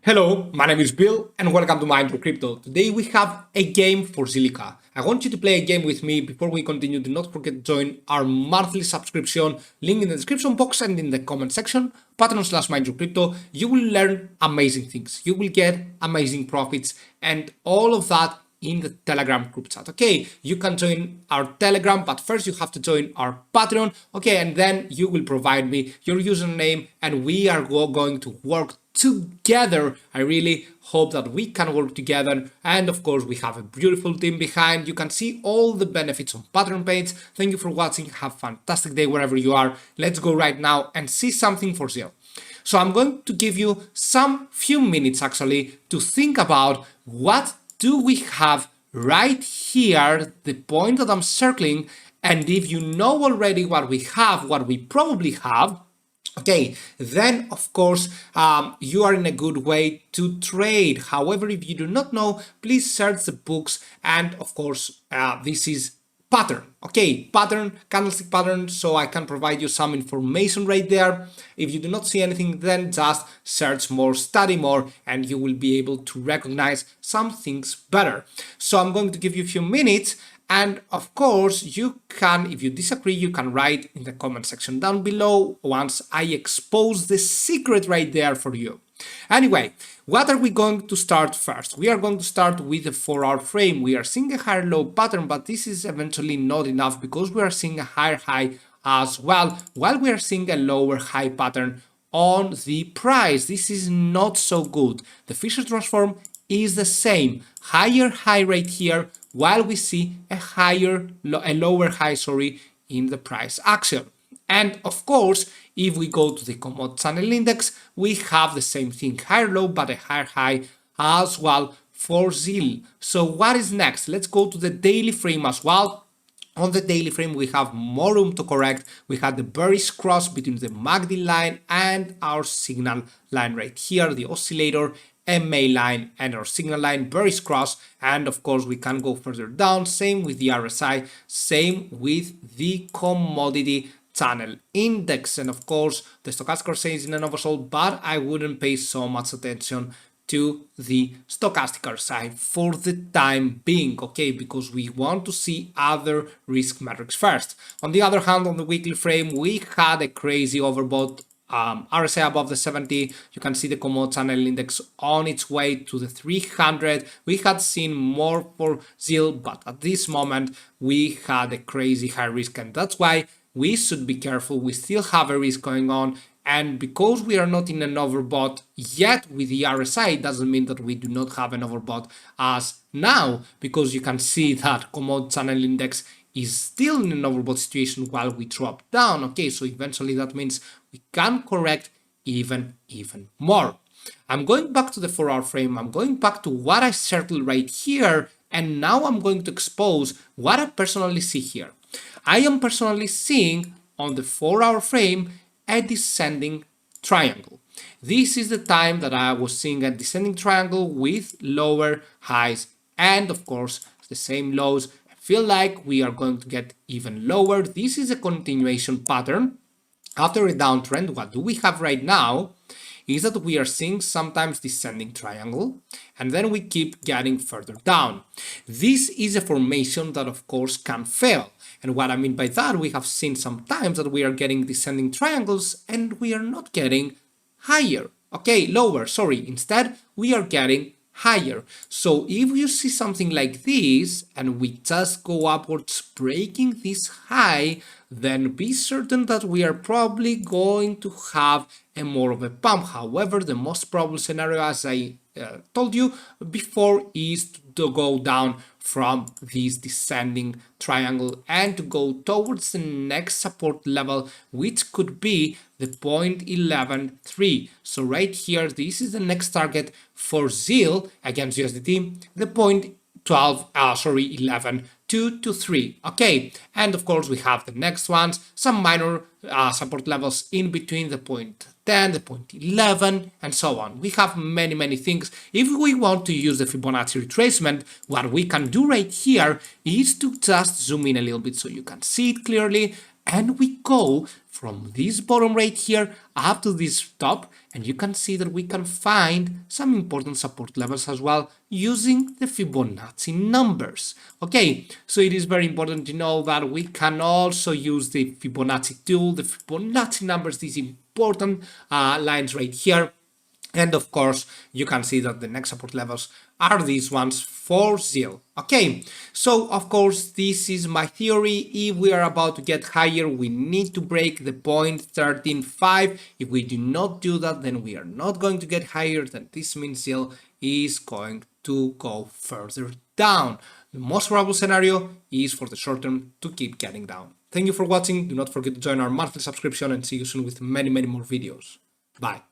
Hello, my name is Bill and welcome to Mind Your Crypto. Today we have a game for ZILLIQA. I want you to play a game with me. Before we continue, do not forget to join our monthly subscription, link in the description box and in the comment section, Patreon/Mind Your Crypto. You will learn amazing things. You will get amazing profits and all of that in the Telegram group chat. Okay, you can join our Telegram, but first you have to join our Patreon. Okay, and then you will provide me your username and we are going to work together. I really hope that we can work together, and of course we have a beautiful team behind. You can see all the benefits on Patreon page. Thank you for watching. Have a fantastic day wherever you are. Let's go right now and see something for ZIL. So I'm going to give you some few minutes actually to think about what do we have right here, the point that I'm circling, and if you know already what we have, what we probably have, okay, then of course you are in a good way to trade. However, if you do not know, please search the books, and of course this is pattern, okay, pattern, candlestick pattern, so I can provide you some information right there. If you do not see anything, then just search more, study more, and you will be able to recognize some things better. So I'm going to give you a few minutes, and of course you can, if you disagree, you can write in the comment section down below once I expose the secret right there for you. Anyway, what are we going to start first? We are going to start with the 4-hour frame. We are seeing a higher low pattern, but this is eventually not enough because we are seeing a higher high as well, while we are seeing a lower high pattern on the price. This is not so good. The Fisher transform is the same, higher high right here, while we see a lower high, in the price action. And of course, if we go to the commodity channel index, we have the same thing, higher low but a higher high as well for ZIL. So what is next? Let's go to the daily frame as well. On the daily frame, we have more room to correct. We had the bearish cross between the MACD line and our signal line right here, the oscillator MA line and our signal line, bearish cross, and of course we can go further down. Same with the RSI, same with the commodity channel index, and of course the stochastic RSI is in an oversold, but I wouldn't pay so much attention to the stochastic RSI for the time being, okay, because we want to see other risk metrics first. On the other hand, on the weekly frame, we had a crazy overbought RSI above the 70. You can see the commodity channel index on its way to the 300. We had seen more for ZIL, but at this moment we had a crazy high risk, and that's why we should be careful. We still have a risk going on, and because we are not in an overbought yet with the RSI, it doesn't mean that we do not have an overbought as now, because you can see that commodity channel index is still in an overbought situation while we drop down. Okay, so eventually that means we can correct even more. I'm going back to the 4-hour frame. I'm going back to what I circled right here, and now I'm going to expose what I personally see here. I am personally seeing on the 4-hour frame a descending triangle. This is the time that I was seeing a descending triangle with lower highs and of course the same lows. I feel like we are going to get even lower. This is a continuation pattern. After a downtrend, what do we have right now is that we are seeing sometimes descending triangle, and then we keep getting further down. This is a formation that of course can fail. And what I mean by that, we have seen sometimes that we are getting descending triangles and we are not getting higher. Okay, lower, sorry. Instead, we are getting higher. So if you see something like this and we just go upwards breaking this high, then be certain that we are probably going to have a more of a pump. However, the most probable scenario, as I told you before, is to go down from this descending triangle and to go towards the next support level, which could be the 0.113. So right here, this is the next target for ZIL against USDT, the 11.223. Okay, and of course we have the next ones, some minor support levels in between the 0.10, the 0.11, and so on. We have many things. If we want to use the Fibonacci retracement, what we can do right here is to just zoom in a little bit so you can see it clearly, and we go from this bottom right here up to this top, and you can see that we can find some important support levels as well using the Fibonacci numbers. Okay, so it is very important to know that we can also use the Fibonacci tool, the Fibonacci numbers, these important lines right here. And of course, you can see that the next support levels are these ones for ZIL. Okay, so of course, this is my theory. If we are about to get higher, we need to break the point 13.5. If we do not do that, then we are not going to get higher. Then this means ZIL is going to go further down. The most probable scenario is for the short term to keep getting down. Thank you for watching. Do not forget to join our monthly subscription and see you soon with many more videos. Bye.